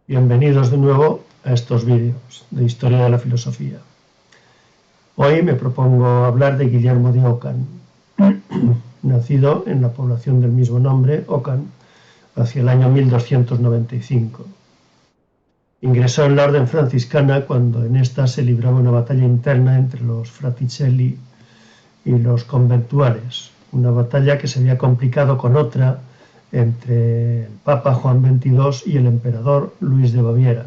Bienvenidos de nuevo a estos vídeos de Historia de la Filosofía. Hoy me propongo hablar de Guillermo de Ockham, nacido en la población del mismo nombre, Ockham, hacia el año 1295. Ingresó en la orden franciscana cuando en esta se libraba una batalla interna entre los fraticelli y los conventuales, una batalla que se había complicado con otra entre el Papa Juan XXII y el emperador Luis de Baviera.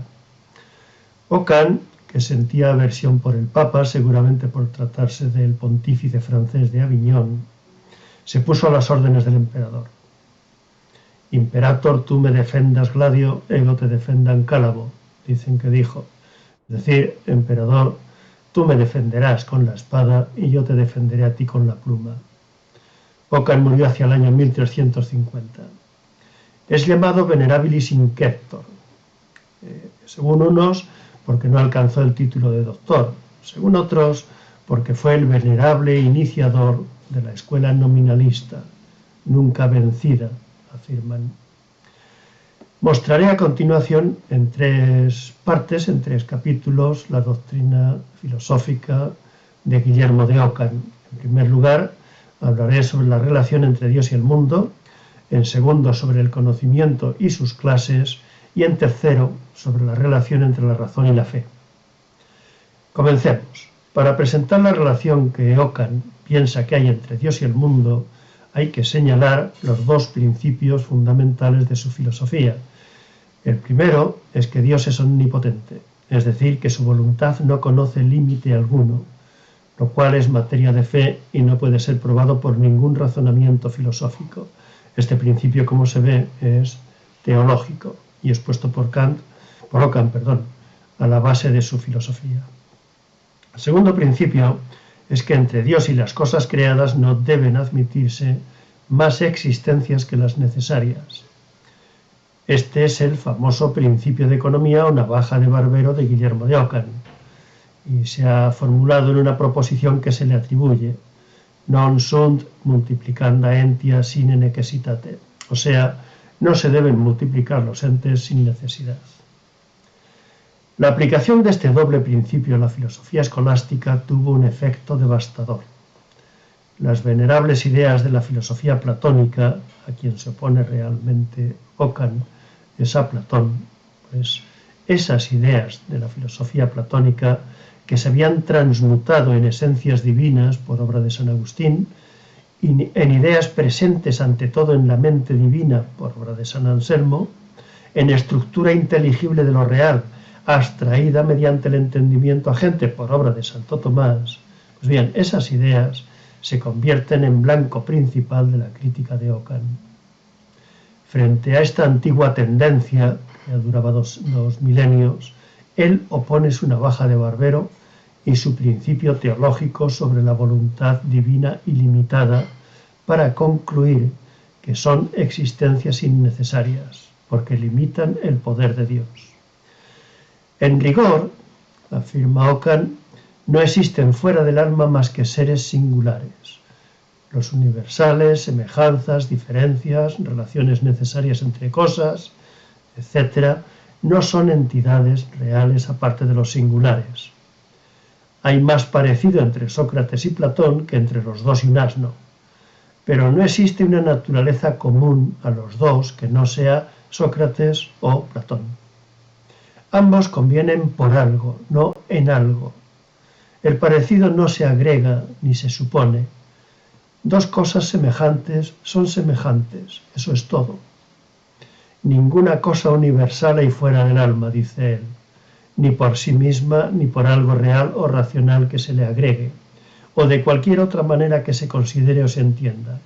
Ockham, que sentía aversión por el Papa, seguramente por tratarse del pontífice francés de Aviñón, se puso a las órdenes del emperador. Imperator tu me defendas gladio, ego te defendan cálavo, dicen que dijo. Es decir, emperador, tú me defenderás con la espada y yo te defenderé a ti con la pluma. Ockham murió hacia el año 1350. Es llamado Venerabilis Inceptor, según unos porque no alcanzó el título de doctor, según otros porque fue el venerable iniciador de la escuela nominalista, nunca vencida, afirman. Mostraré a continuación en tres partes, en tres capítulos, la doctrina filosófica de Guillermo de Ockham. En primer lugar, hablaré sobre la relación entre Dios y el mundo, en segundo sobre el conocimiento y sus clases, y en tercero sobre la relación entre la razón y la fe. Comencemos. Para presentar la relación que Ockham piensa que hay entre Dios y el mundo, hay que señalar los dos principios fundamentales de su filosofía. El primero es que Dios es omnipotente, es decir, que su voluntad no conoce límite alguno, lo cual es materia de fe y no puede ser probado por ningún razonamiento filosófico. Este principio, como se ve, es teológico y es puesto por Ockham, a la base de su filosofía. El segundo principio es que entre Dios y las cosas creadas no deben admitirse más existencias que las necesarias. Este es el famoso principio de economía o navaja de barbero de Guillermo de Ockham, y se ha formulado en una proposición que se le atribuye: non sunt multiplicanda entia sine necessitate, o sea, no se deben multiplicar los entes sin necesidad. La aplicación de este doble principio a la filosofía escolástica tuvo un efecto devastador. Las venerables ideas de la filosofía platónica, a quien se opone realmente Ockham, es a Platón, pues esas ideas de la filosofía platónica que se habían transmutado en esencias divinas por obra de San Agustín, y en ideas presentes ante todo en la mente divina por obra de San Anselmo, en estructura inteligible de lo real, abstraída mediante el entendimiento agente por obra de Santo Tomás. Pues bien, esas ideas se convierten en blanco principal de la crítica de Ockham. Frente a esta antigua tendencia, que ya duraba dos milenios, él opone su navaja de barbero y su principio teológico sobre la voluntad divina ilimitada para concluir que son existencias innecesarias, porque limitan el poder de Dios. En rigor, afirma Ockham, no existen fuera del alma más que seres singulares. Los universales, semejanzas, diferencias, relaciones necesarias entre cosas, etc., no son entidades reales aparte de los singulares. Hay más parecido entre Sócrates y Platón que entre los dos y un asno, pero no existe una naturaleza común a los dos que no sea Sócrates o Platón. Ambos convienen por algo, no en algo. El parecido no se agrega ni se supone. Dos cosas semejantes son semejantes, eso es todo. Ninguna cosa universal hay fuera del alma, dice él, ni por sí misma, ni por algo real o racional que se le agregue, o de cualquier otra manera que se considere o se entienda.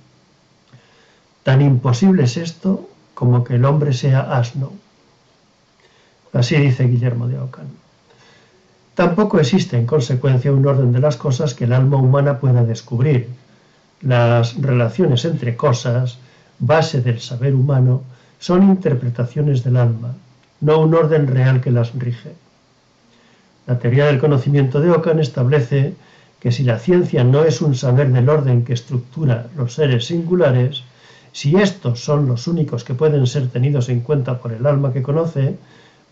Tan imposible es esto como que el hombre sea asno. Así dice Guillermo de Ockham. Tampoco existe, en consecuencia, un orden de las cosas que el alma humana pueda descubrir. Las relaciones entre cosas, base del saber humano, son interpretaciones del alma, no un orden real que las rige. La teoría del conocimiento de Ockham establece que si la ciencia no es un saber del orden que estructura los seres singulares, si estos son los únicos que pueden ser tenidos en cuenta por el alma que conoce,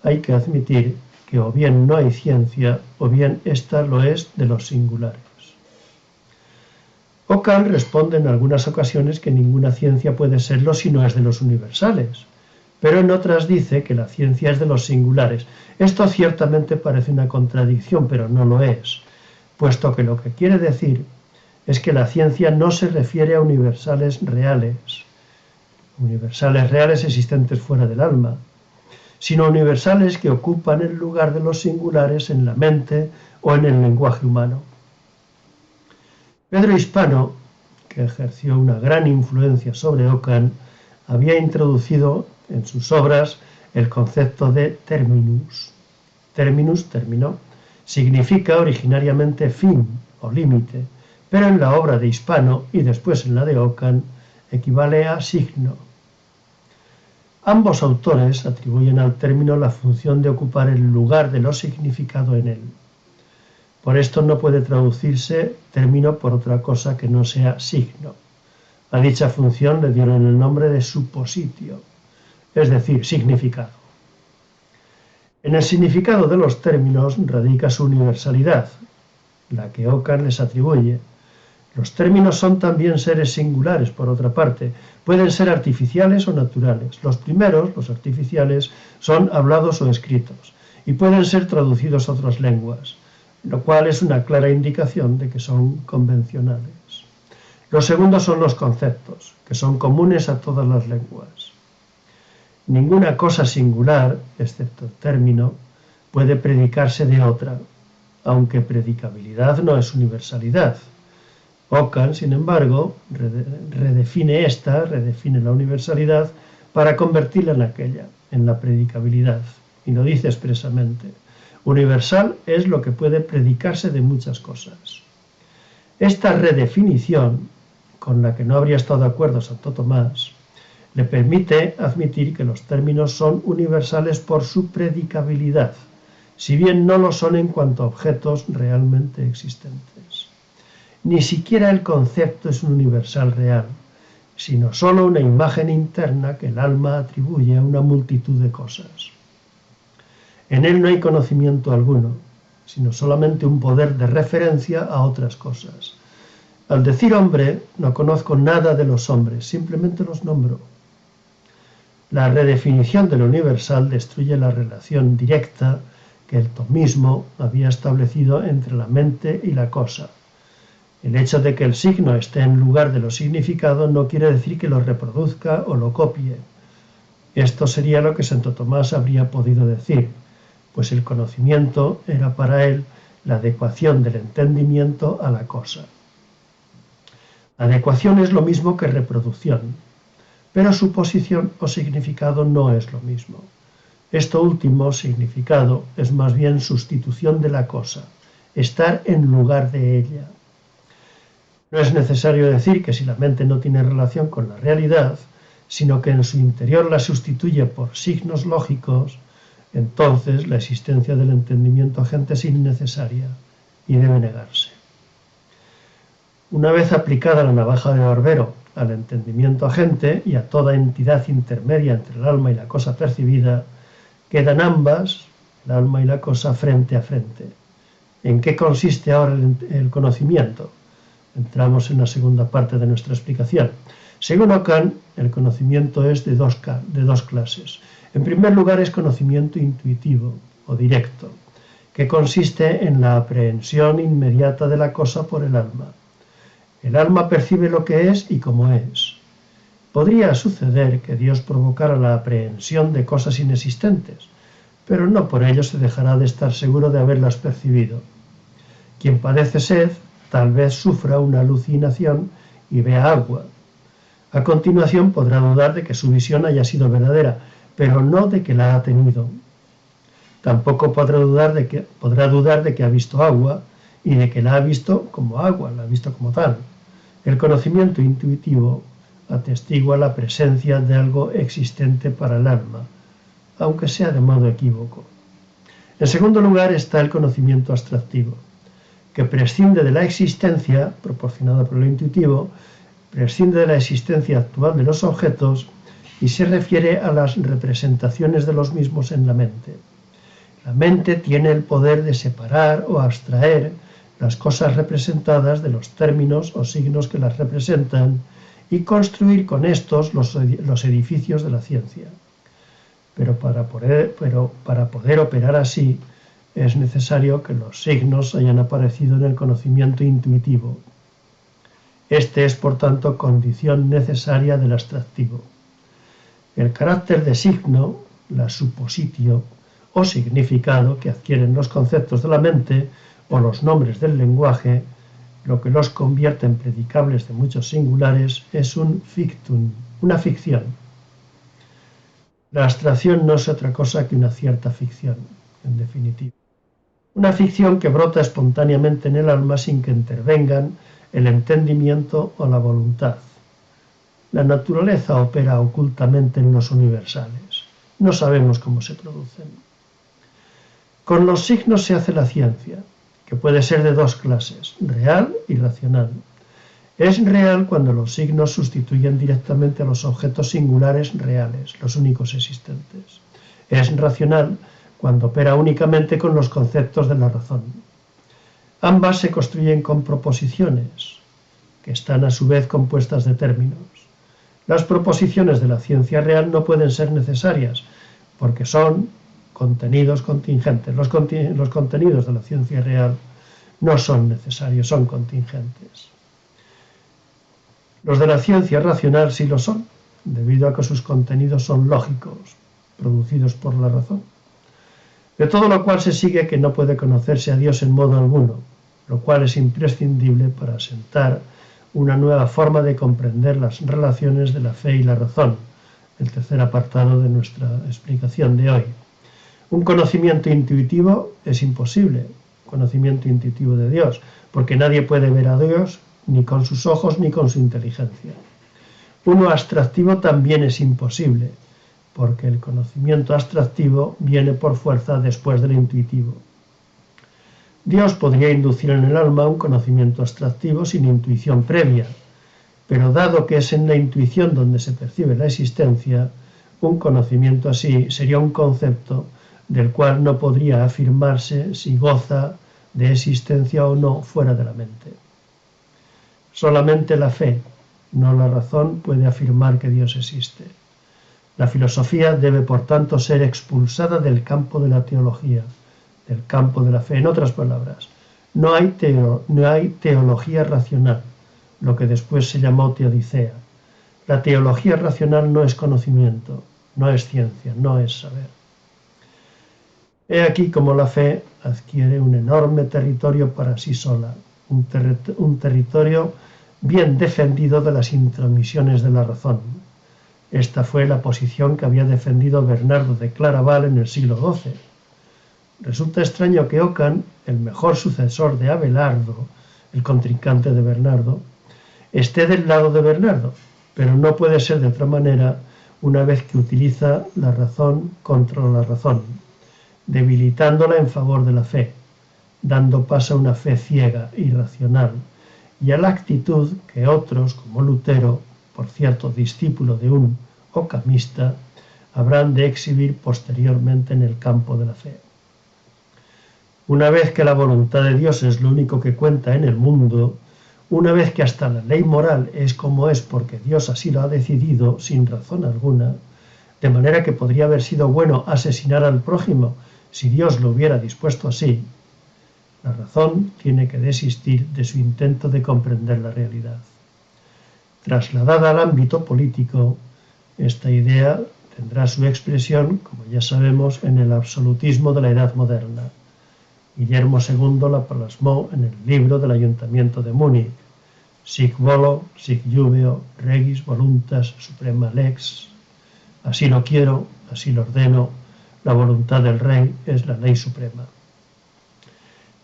hay que admitir que o bien no hay ciencia o bien ésta lo es de los singulares. Ockham responde en algunas ocasiones que ninguna ciencia puede serlo si no es de los universales, pero en otras dice que la ciencia es de los singulares. Esto ciertamente parece una contradicción, pero no lo es, puesto que lo que quiere decir es que la ciencia no se refiere a universales reales existentes fuera del alma, sino universales que ocupan el lugar de los singulares en la mente o en el lenguaje humano. Pedro Hispano, que ejerció una gran influencia sobre Ockham, había introducido en sus obras el concepto de terminus. Terminus, término, significa originariamente fin o límite, pero en la obra de Hispano y después en la de Ockham equivale a signo. Ambos autores atribuyen al término la función de ocupar el lugar de lo significado en él. Por esto no puede traducirse término por otra cosa que no sea signo. A dicha función le dieron el nombre de supositio, es decir, significado. En el significado de los términos radica su universalidad, la que Ockham les atribuye. Los términos son también seres singulares, por otra parte. Pueden ser artificiales o naturales. Los primeros, los artificiales, son hablados o escritos, y pueden ser traducidos a otras lenguas, lo cual es una clara indicación de que son convencionales. Los segundos son los conceptos, que son comunes a todas las lenguas. Ninguna cosa singular, excepto el término, puede predicarse de otra, aunque predicabilidad no es universalidad. Ockham, sin embargo, redefine la universalidad para convertirla en aquella, en la predicabilidad, y lo dice expresamente. Universal es lo que puede predicarse de muchas cosas. Esta redefinición, con la que no habría estado de acuerdo Santo Tomás, le permite admitir que los términos son universales por su predicabilidad, si bien no lo son en cuanto a objetos realmente existentes. Ni siquiera el concepto es un universal real, sino solo una imagen interna que el alma atribuye a una multitud de cosas. En él no hay conocimiento alguno, sino solamente un poder de referencia a otras cosas. Al decir hombre, no conozco nada de los hombres, simplemente los nombro. La redefinición del universal destruye la relación directa que el tomismo había establecido entre la mente y la cosa. El hecho de que el signo esté en lugar de lo significado no quiere decir que lo reproduzca o lo copie. Esto sería lo que Santo Tomás habría podido decir, pues el conocimiento era para él la adecuación del entendimiento a la cosa. Adecuación es lo mismo que reproducción, pero suposición o significado no es lo mismo. Esto último, significado, es más bien sustitución de la cosa, estar en lugar de ella. No es necesario decir que si la mente no tiene relación con la realidad, sino que en su interior la sustituye por signos lógicos, entonces la existencia del entendimiento agente es innecesaria y debe negarse. Una vez aplicada la navaja de barbero al entendimiento agente y a toda entidad intermedia entre el alma y la cosa percibida, quedan ambas, el alma y la cosa, frente a frente. ¿En qué consiste ahora el conocimiento? Entramos en la segunda parte de nuestra explicación. Según Ockham, el conocimiento es de dos clases. En primer lugar es conocimiento intuitivo o directo, que consiste en la aprehensión inmediata de la cosa por el alma. El alma percibe lo que es y cómo es. Podría suceder que Dios provocara la aprehensión de cosas inexistentes, pero no por ello se dejará de estar seguro de haberlas percibido. Quien padece sed, tal vez sufra una alucinación y vea agua. A continuación podrá dudar de que su visión haya sido verdadera, pero no de que la ha tenido. Tampoco podrá dudar de que ha visto agua y de que la ha visto como agua, la ha visto como tal. El conocimiento intuitivo atestigua la presencia de algo existente para el alma, aunque sea de modo equívoco. En segundo lugar está el conocimiento abstractivo, que prescinde de la existencia, proporcionada por lo intuitivo, prescinde de la existencia actual de los objetos y se refiere a las representaciones de los mismos en la mente. La mente tiene el poder de separar o abstraer las cosas representadas de los términos o signos que las representan y construir con estos los edificios de la ciencia. Pero para poder operar así, es necesario que los signos hayan aparecido en el conocimiento intuitivo. Este es, por tanto, condición necesaria del abstractivo. El carácter de signo, la suppositio o significado que adquieren los conceptos de la mente o los nombres del lenguaje, lo que los convierte en predicables de muchos singulares, es un fictum, una ficción. La abstracción no es otra cosa que una cierta ficción, en definitiva. Una ficción que brota espontáneamente en el alma sin que intervengan el entendimiento o la voluntad. La naturaleza opera ocultamente en los universales. No sabemos cómo se producen. Con los signos se hace la ciencia, que puede ser de dos clases, real y racional. Es real cuando los signos sustituyen directamente a los objetos singulares reales, los únicos existentes. Es racional cuando opera únicamente con los conceptos de la razón. Ambas se construyen con proposiciones, que están a su vez compuestas de términos. Las proposiciones de la ciencia real no pueden ser necesarias, porque son contenidos contingentes. Los contenidos de la ciencia real no son necesarios, son contingentes. Los de la ciencia racional sí lo son, debido a que sus contenidos son lógicos, producidos por la razón. De todo lo cual se sigue que no puede conocerse a Dios en modo alguno, lo cual es imprescindible para asentar una nueva forma de comprender las relaciones de la fe y la razón, el tercer apartado de nuestra explicación de hoy. Un conocimiento intuitivo es imposible, conocimiento intuitivo de Dios, porque nadie puede ver a Dios ni con sus ojos ni con su inteligencia. Uno abstractivo también es imposible, porque el conocimiento abstractivo viene por fuerza después del intuitivo. Dios podría inducir en el alma un conocimiento abstractivo sin intuición previa, pero dado que es en la intuición donde se percibe la existencia, un conocimiento así sería un concepto del cual no podría afirmarse si goza de existencia o no fuera de la mente. Solamente la fe, no la razón, puede afirmar que Dios existe. La filosofía debe, por tanto, ser expulsada del campo de la teología, del campo de la fe. En otras palabras, no hay teología racional, lo que después se llamó teodicea. La teología racional no es conocimiento, no es ciencia, no es saber. He aquí como la fe adquiere un enorme territorio para sí sola, un territorio bien defendido de las intromisiones de la razón. Esta fue la posición que había defendido Bernardo de Claraval en el siglo XII. Resulta extraño que Ockham, el mejor sucesor de Abelardo, el contrincante de Bernardo, esté del lado de Bernardo, pero no puede ser de otra manera una vez que utiliza la razón contra la razón, debilitándola en favor de la fe, dando paso a una fe ciega, irracional, y a la actitud que otros, como Lutero, por cierto discípulo de un occamista, habrán de exhibir posteriormente en el campo de la fe. Una vez que la voluntad de Dios es lo único que cuenta en el mundo, una vez que hasta la ley moral es como es porque Dios así lo ha decidido sin razón alguna, de manera que podría haber sido bueno asesinar al prójimo si Dios lo hubiera dispuesto así, la razón tiene que desistir de su intento de comprender la realidad. Trasladada al ámbito político, esta idea tendrá su expresión, como ya sabemos, en el absolutismo de la Edad Moderna. Guillermo II la plasmó en el libro del Ayuntamiento de Múnich, Sic volo, sic jubeo, regis voluntas suprema lex. Así lo quiero, así lo ordeno, la voluntad del rey es la ley suprema.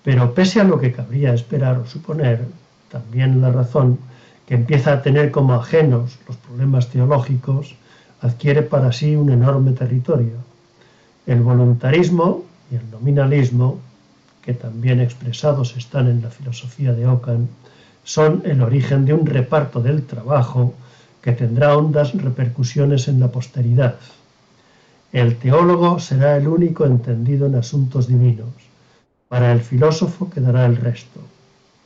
Pero pese a lo que cabría esperar o suponer, también la razón, que empieza a tener como ajenos los problemas teológicos, adquiere para sí un enorme territorio. El voluntarismo y el nominalismo, que también expresados están en la filosofía de Ockham, son el origen de un reparto del trabajo que tendrá hondas repercusiones en la posteridad. El teólogo será el único entendido en asuntos divinos. Para el filósofo quedará el resto.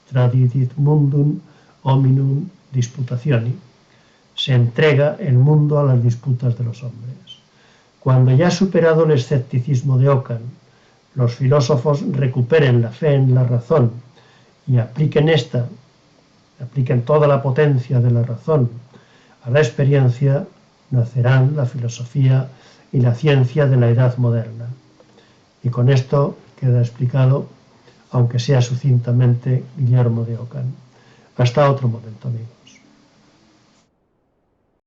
Tradidit mundum hominum disputationi. Se entrega el mundo a las disputas de los hombres. Cuando ya superado el escepticismo de Ockham, los filósofos recuperen la fe en la razón y apliquen toda la potencia de la razón a la experiencia, nacerán la filosofía y la ciencia de la edad moderna. Y con esto queda explicado, aunque sea sucintamente, Guillermo de Ockham. Hasta otro momento, amigos.